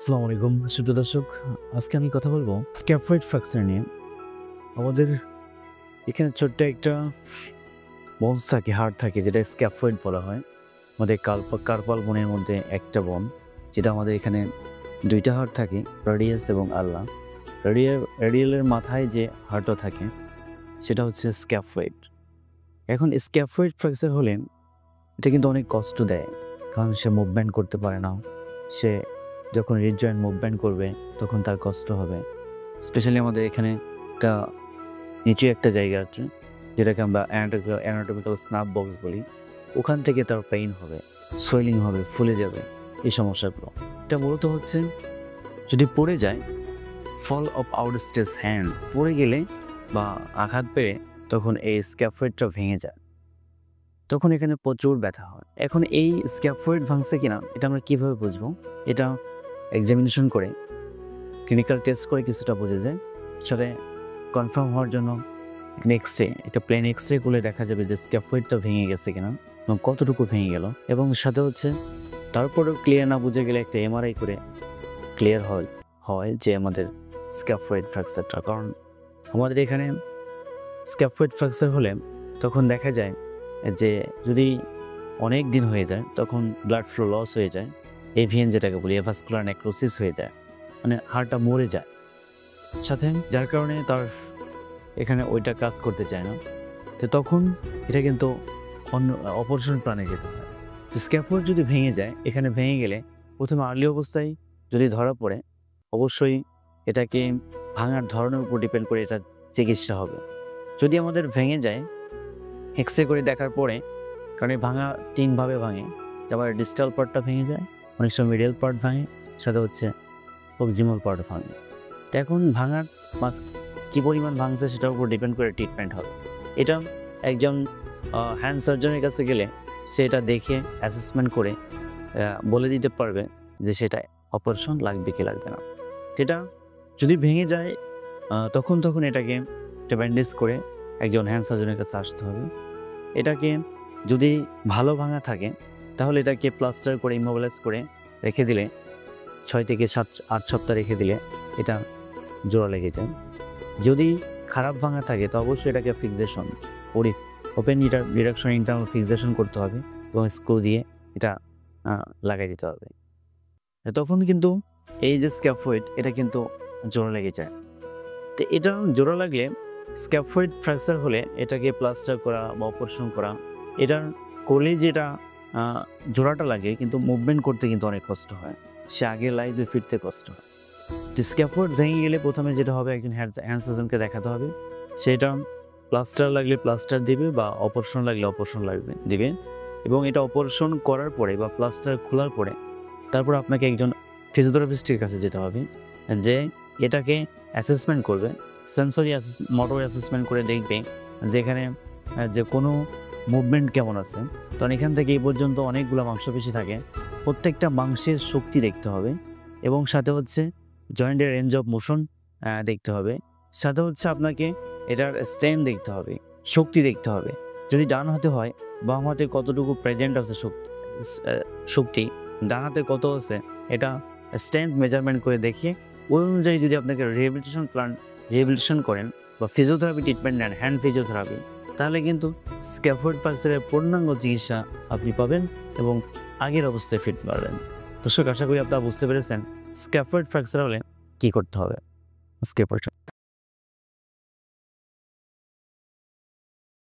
আসসালামু আলাইকুম সুপ্রিয় দর্শক, আজকে আমি কথা বলবো স্ক্যাফয়েড ফ্র্যাকচার নিয়ে। আমাদের এখানে ছোট্ট একটা বোনস থাকে, হাড় থাকে, যেটা স্ক্যাফয়েড বলা হয়। আমাদের কার্পাল বোনের মধ্যে একটা বোন, যেটা আমাদের এখানে দুইটা হাড় থাকে, রেডিয়াস এবং আল্লা। রেডিয়ালের মাথায় যে হাড়টা থাকে সেটা হচ্ছে স্ক্যাফয়েড। এখন স্ক্যাফয়েড ফ্র্যাকচার হলে এটা কিন্তু অনেক কষ্ট দেয়, কারণ সে মুভমেন্ট করতে পারে না। সে যখন রিজয়েন্ট মুভমেন্ট করবে তখন তার কষ্ট হবে। স্পেশালি আমাদের এখানে একটা নিচে একটা জায়গা আছে, যেটাকে আমরা অ্যানাটমিক্যাল স্নাপ বক্স বলি। ওখান থেকে তার পেইন হবে, সোয়েলিং হবে, ফুলে যাবে, এই সমস্যাগুলো। এটা মূলত হচ্ছে যদি পড়ে যায়, ফল অফ আউটস্ট্রেচ হ্যান্ড, পড়ে গেলে বা আঘাত পেয়ে তখন এই স্ক্যাফয়েডটা ভেঙে যায়, তখন এখানে প্রচুর ব্যথা হয়। এখন এই স্ক্যাফয়েড ভাঙছে কিনা এটা আমরা কীভাবে বুঝবো? এটা এক্সামিনেশন করে, ক্লিনিক্যাল টেস্ট করে কিছুটা বোঝা যায়। সাথে কনফার্ম হওয়ার জন্য এক্সরে, একটা প্লেন এক্সরে করলে দেখা যাবে যে স্ক্যাফয়েডটা ভেঙে গেছে কিনা এবং কতটুকু ভেঙে গেল। এবং সাথে হচ্ছে তারপরেও ক্লিয়ার না বুঝে গেলে একটা এমআরআই করে ক্লিয়ার হয় যে আমাদের স্ক্যাফয়েড ফ্র্যাকচারটা। কারণ আমাদের এখানে স্ক্যাফয়েড ফ্র্যাকচার হলে তখন দেখা যায় যে যদি অনেক দিন হয়ে যায় তখন ব্লাড ফ্লো লস হয়ে যায়, এভিএন যেটাকে বলি, এভাসকুলার নেক্রোসিস হয়ে যায়, মানে হাড়টা মরে যায় সাথে, যার কারণে তার এখানে ওইটা কাজ করতে চায় না। তো তখন এটা কিন্তু অন্য অপারেশন প্ল্যানে যেতে হয়। স্ক্যাফোল্ড যদি ভেঙে যায়, এখানে ভেঙে গেলে প্রথমে আর্লি অবস্থায় যদি ধরা পড়ে, অবশ্যই এটাকে ভাঙার ধরনের উপর ডিপেন্ড করে এটা চিকিৎসা হবে। যদি আমাদের ভেঙে যায়, এক্সরে করে দেখার পরে, কারণ এই ভাঙা তিনভাবে ভাঙে, আবার ডিস্টাল পার্টটা ভেঙে যায়, অনেক সময় মিডিয়াল পার্ট ভাঙে, সাথে হচ্ছে প্রক্সিমাল পার্ট ভাঙে। তো এখন ভাঙার কী পরিমাণ ভাঙছে সেটার উপর ডিপেন্ড করে ট্রিটমেন্ট হবে। এটা একজন হ্যান্ড সার্জনের কাছে গেলে সেটা দেখে অ্যাসেসমেন্ট করে বলে দিতে পারবে যে সেটা অপারেশন লাগবে কি লাগবে না। সেটা যদি ভেঙে যায় তখন এটাকে ব্যান্ডেজ করে একজন হ্যান্ড সার্জনের কাছে আসতে হবে। এটাকে যদি ভালো ভাঙা থাকে তাহলে এটাকে প্লাস্টার করে ইমোবিলাইজ করে রেখে দিলে 6 থেকে 7-8 সপ্তাহ রেখে দিলে এটা জোড়া লেগে যায়। যদি খারাপ ভাঙা থাকে তো অবশ্যই এটাকে ফিক্সেশন করে, ওপেন ডিরেকশন ইন্টারনাল ফিক্সেশন করতে হবে এবং স্ক্রু দিয়ে এটা লাগাই দিতে হবে। তখন কিন্তু এই যে স্ক্যাফয়েড, এটা কিন্তু জোড়া লেগে যায়। তো এটা জোড়া লাগলে, স্ক্যাফয়েড ফ্র্যাকচার হলে এটাকে প্লাস্টার করা বা অপারেশন করা, এটা করলে যেটা জোড়াটা লাগে, কিন্তু মুভমেন্ট করতে কিন্তু অনেক কষ্ট হয়, সে আগের লাইফে ফিরতে কষ্ট হয়। তো স্ক্যাফোল্ড ভেঙে গেলে প্রথমে যেটা হবে, একজন হ্যান্ড সার্জনকে দেখাতে হবে। সেটা প্লাস্টার লাগলে প্লাস্টার দিবে বা অপারেশন লাগলে অপারেশন দিবে। এবং এটা অপারেশন করার পরে বা প্লাস্টার খোলার পরে তারপর আপনাকে একজন ফিজিওথেরাপিস্টের কাছে যেতে হবে, যে এটাকে অ্যাসেসমেন্ট করবে, সেন্সরি মোটর অ্যাসেসমেন্ট করে দেখবে যেখানে যে কোনো মুভমেন্ট কেমন আছে। কারণ এখান থেকে এই পর্যন্ত অনেকগুলো মাংসপেশি থাকে, প্রত্যেকটা মাংসের শক্তি দেখতে হবে এবং সাথে হচ্ছে জয়েন্টের রেঞ্জ অফ মোশন দেখতে হবে। সাথে হচ্ছে আপনাকে এটার স্ট্রেন্থ দেখতে হবে, শক্তি দেখতে হবে। যদি ডান হাতে হয়, বাম হাতে কতটুকু প্রেজেন্ট আছে শক্তি, ডান হাতে কত আছে, এটা স্ট্রেন্থ মেজারমেন্ট করে দেখিয়ে ওই অনুযায়ী যদি আপনাকে রিহ্যাবিলিটেশন করেন বা ফিজিওথেরাপি ট্রিটমেন্ট নেন, হ্যান্ড ফিজিওথেরাপি, তাহলে কিন্তু স্ক্যাফোল্ড ফ্র্যাকচারের পূর্ণাঙ্গ চিকিৎসা আপনি পাবেন এবং আগের অবস্থায় ফিরতে পারবেন। দর্শক, আশা করি আপনারা বুঝতে পেরেছেন স্ক্যাফোল্ড ফ্র্যাকচার হলে কী করতে হবে। স্ক্যাফোল্ড